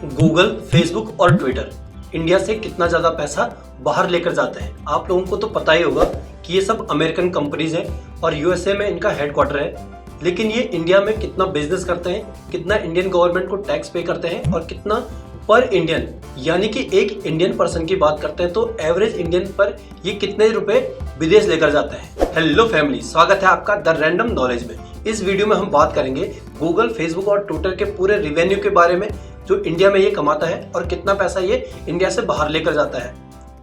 Google, Facebook और Twitter India से कितना ज़्यादा पैसा बाहर लेकर जाते हैं। आप लोगों को तो पता ही होगा कि ये सब अमेरिकन कंपनीज हैं और यूएसए में इनका हेडक्वार्टर है। लेकिन ये इंडिया में कितना बिजनेस करते हैं, कितना इंडियन गवर्नमेंट को टैक्स पे करते हैं और कितना पर इंडियन यानी कि एक इंडियन पर्सन की बात करते हैं तो एवरेज इंडियन पर ये कितने रुपए विदेश लेकर जाता है। हेलो फैमिली, स्वागत है आपका द रैंडम नॉलेज में। इस वीडियो में हम बात करेंगे गूगल, फेसबुक और ट्विटर के पूरे रिवेन्यू के बारे में जो इंडिया में ये कमाता है और कितना पैसा ये इंडिया से बाहर लेकर जाता है।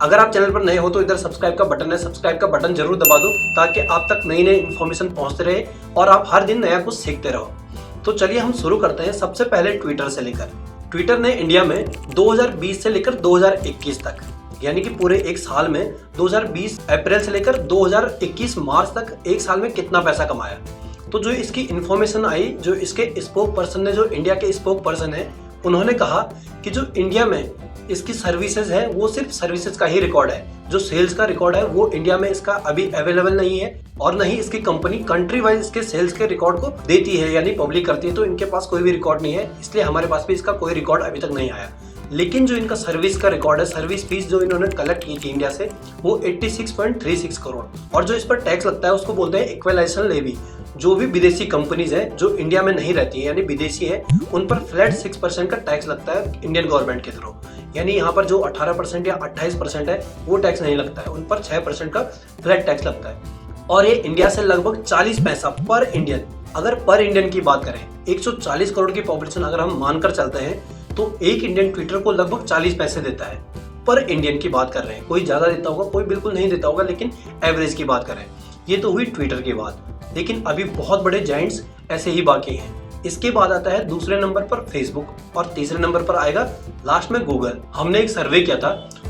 अगर आप चैनल पर नए हो तो इधर सब्सक्राइब का बटन है, सब्सक्राइब का बटन जरूर दबा दो ताकि आप तक नई नई इन्फॉर्मेशन पहुंचते रहे और आप हर दिन नया कुछ सीखते रहो। तो चलिए हम शुरू करते हैं सबसे पहले ट्विटर से लेकर। ट्विटर ने इंडिया में 2020 से लेकर 2021 तक यानी कि पूरे एक साल में 2020 अप्रैल से लेकर 2021 मार्च तक एक साल में कितना पैसा कमाया। तो जो इसकी इन्फॉर्मेशन आई, जो इसके स्पोक पर्सन ने, जो इंडिया के स्पोक पर्सन है, उन्होंने कहा कि जो इंडिया में इसकी सर्विसेज है वो सिर्फ सर्विसेज का ही रिकॉर्ड है। जो सेल्स का रिकॉर्ड है वो इंडिया में इसका अभी अवेलेबल नहीं है और नहीं इसकी कंपनी कंट्री वाइज इसके सेल्स के रिकॉर्ड को देती है यानी पब्लिक करती है। तो इनके पास कोई भी रिकॉर्ड नहीं है, इसलिए हमारे पास भी इसका कोई रिकॉर्ड अभी तक नहीं आया। लेकिन जो इनका सर्विस का रिकॉर्ड है, सर्विस फीस जो इन्होंने कलेक्ट की थी इंडिया से, वो 86.36 करोड़ और जो इस पर टैक्स लगता है उसको बोलते हैं इक्वलाइजेशन लेवी। जो भी विदेशी कंपनीज है जो इंडिया में नहीं रहती है यानी विदेशी है, उन पर फ्लैट 6% का टैक्स लगता है इंडियन गवर्नमेंट के थ्रू। यानी यहाँ पर जो 18% या 28% है वो टैक्स नहीं लगता है, उन पर 6% का फ्लैट टैक्स लगता है। और ये इंडिया से लगभग 40 पैसा पर इंडियन, अगर पर इंडियन की बात करें 140 करोड़ की पॉपुलेशन अगर हम मानकर चलते हैं तो एक इंडियन ट्विटर को लगभग 40 पैसे देता है। पर इंडियन की बात कर रहे हैं, कोई ज्यादा देता होगा, कोई बिल्कुल नहीं देता होगा, लेकिन एवरेज की बात करें। ये तो हुई ट्विटर की बात, लेकिन अभी बहुत बड़े जायंट्स ऐसे ही बाकी हैं। इसके बाद आता है दूसरे नंबर पर फेसबुक और तीसरे नंबर पर आएगा लास्ट में गूगल। हमने एक सर्वे किया था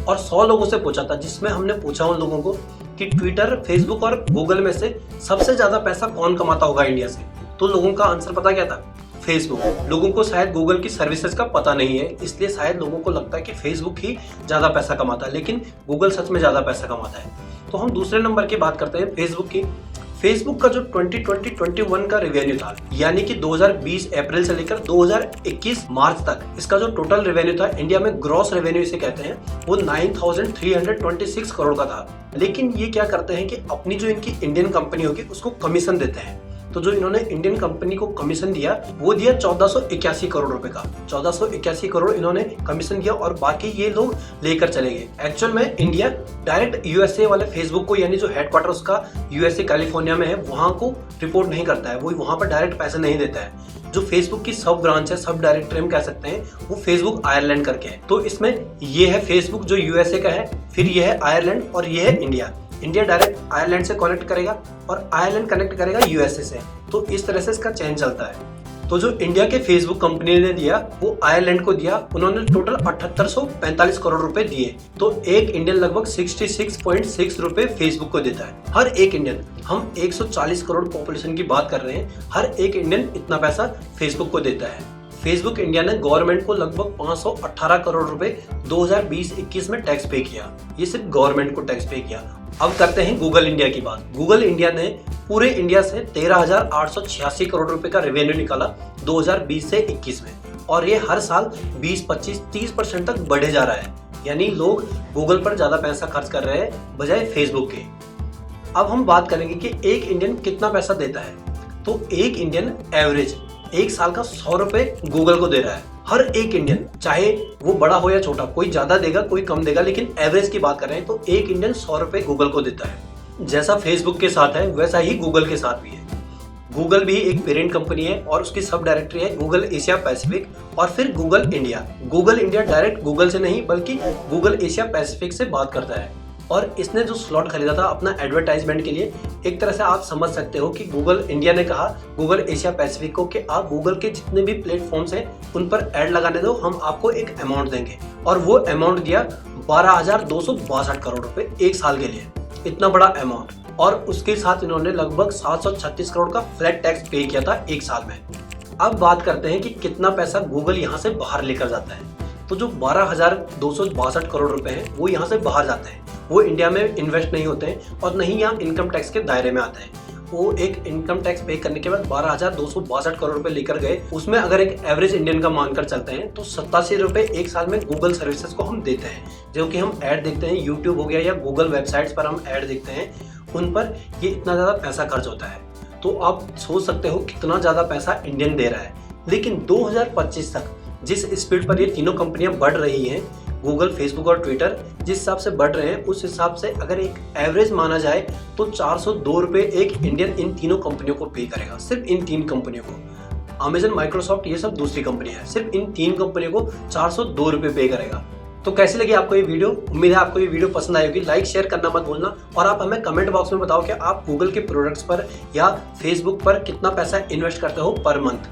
और 100 लोगों से पूछा था, जिसमें हमने पूछा उन लोगों को कि ट्विटर, फेसबुक और गूगल में से सबसे ज्यादा पैसा कौन कमाता होगा इंडिया से। तो लोगों का आंसर पता क्या था? फेसबुक। लोगों को शायद गूगल की सर्विसेज का पता नहीं है, इसलिए शायद लोगों को लगता है कि फेसबुक ही ज्यादा पैसा कमाता है, लेकिन गूगल सच में ज्यादा पैसा कमाता है। तो हम दूसरे नंबर की बात करते हैं फेसबुक की। फेसबुक का जो 2020-21 का रेवेन्यू था यानी कि 2020 अप्रैल से लेकर 2021 मार्च तक इसका जो टोटल रेवेन्यू था, इंडिया में ग्रॉस रेवेन्यू इसे कहते हैं, वो 9326 करोड़ का था। लेकिन ये क्या करते हैं कि अपनी जो इनकी इंडियन कंपनी होगी उसको कमीशन देते हैं। तो जो इन्होंने इंडियन कंपनी को कमीशन दिया वो दिया 1481 करोड़ रुपए का। 1481 करोड़ इन्होंने कमीशन दिया और बाकी ये लोग लेकर चले गए। एक्चुअल में इंडिया डायरेक्ट यूएसए वाले फेसबुक को, यानी जो हेडक्वार्टर उसका यूएसए कैलिफोर्निया में है, वहां को रिपोर्ट नहीं करता है, वो वहां पर डायरेक्ट पैसे नहीं देता है। जो फेसबुक की सब ब्रांच है, सब डायरेक्टरी हम कह सकते हैं, वो फेसबुक आयरलैंड करके है। तो इसमें ये है फेसबुक जो यूएसए का है, फिर ये है आयरलैंड और ये है इंडिया। इंडिया डायरेक्ट आयरलैंड से कनेक्ट करेगा और आयरलैंड कनेक्ट करेगा यूएसए से। तो इस तरह से इसका चेंज चलता है। तो जो इंडिया के फेसबुक कंपनी ने दिया वो आयरलैंड को दिया, उन्होंने टोटल 7845 करोड़ रुपए दिए। तो एक इंडियन लगभग 66.6 रुपए फेसबुक को देता है। हर एक इंडियन, हम 140 करोड़ पॉपुलेशन की बात कर रहे हैं, हर एक इंडियन इतना पैसा फेसबुक को देता है। फेसबुक इंडिया ने गवर्नमेंट को लगभग 518 करोड़ रुपए 2020-21 में टैक्स पे किया। ये सिर्फ गवर्नमेंट को टैक्स पे किया। अब करते हैं गूगल इंडिया की बात। गूगल इंडिया ने पूरे इंडिया से 13,886 करोड़ रुपए का रेवेन्यू निकाला 2020 से 21 में और ये हर साल 20, 25, 30% तक बढ़े जा रहा है। यानी लोग गूगल पर ज्यादा पैसा खर्च कर रहे हैं बजाय फेसबुक के। अब हम बात करेंगे कि एक इंडियन कितना पैसा देता है। तो एक इंडियन एवरेज एक साल का 100 रुपए गूगल को दे रहा है। हर एक इंडियन, चाहे वो बड़ा हो या छोटा, कोई ज्यादा देगा कोई कम देगा, लेकिन एवरेज की बात कर रहे हैं तो एक इंडियन 100 रुपए गूगल को देता है। जैसा फेसबुक के साथ है वैसा ही गूगल के साथ भी है। गूगल भी एक पेरेंट कंपनी है और उसकी सब डायरेक्टरी है गूगल एशिया पैसिफिक और फिर Google India. Google India direct Google से नहीं बल्कि गूगल एशिया पैसिफिक से बात करता है और इसने जो स्लॉट खरीदा था अपना एडवर्टाइजमेंट के लिए, एक तरह से आप समझ सकते हो कि गूगल इंडिया ने कहा गूगल एशिया पैसिफिक को कि आप गूगल के जितने भी प्लेटफॉर्म्स हैं उन पर ऐड लगाने दो, हम आपको एक अमाउंट देंगे। और वो अमाउंट दिया 12,262 करोड़ रुपए एक साल के लिए, इतना बड़ा अमाउंट। और उसके साथ इन्होंने लगभग 736 करोड़ का फ्लैट टैक्स पे किया था एक साल में। अब बात करते हैं कि कितना पैसा गूगल यहाँ से बाहर लेकर जाता है। तो जो 12,262 करोड़ रुपए हैं वो यहाँ से बाहर जाते हैं, वो इंडिया में इन्वेस्ट नहीं होते हैं और नहीं यहाँ इनकम टैक्स के दायरे में आते हैं। वो एक इनकम टैक्स पे करने के बाद 12,262 करोड़ रुपए लेकर गए। उसमें अगर एक एवरेज इंडियन का मानकर चलते हैं तो 87 रुपए एक साल में गूगल सर्विसेज को हम देते हैं। जो कि हम ऐड देखते हैं, यूट्यूब हो गया या गूगल वेबसाइट्स पर हम ऐड देखते हैं, उन पर ये इतना ज़्यादा पैसा खर्च होता है। तो आप सोच सकते हो कितना ज़्यादा पैसा इंडियन दे रहा है। लेकिन 2025 तक जिस स्पीड पर ये तीनों कंपनियां बढ़ रही हैं, गूगल, फेसबुक और ट्विटर जिस हिसाब से बढ़ रहे हैं, उस हिसाब से अगर एक एवरेज माना जाए तो 402 रुपये एक इंडियन इन तीनों कंपनियों को पे करेगा। सिर्फ इन 3 कंपनियों को, अमेजन, माइक्रोसॉफ्ट, ये सब दूसरी कंपनियां हैं, सिर्फ इन 3 कंपनियों को 402 रुपये पे करेगा। तो कैसी लगी आपको ये वीडियो? उम्मीद है आपको ये वीडियो पसंद आई होगी। लाइक शेयर करना मत भूलना और आप हमें कमेंट बॉक्स में बताओ कि आप गूगल के प्रोडक्ट्स पर या फेसबुक पर कितना पैसा इन्वेस्ट करते हो per month.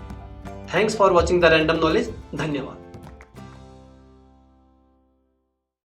Thanks for watching the random knowledge. धन्यवाद।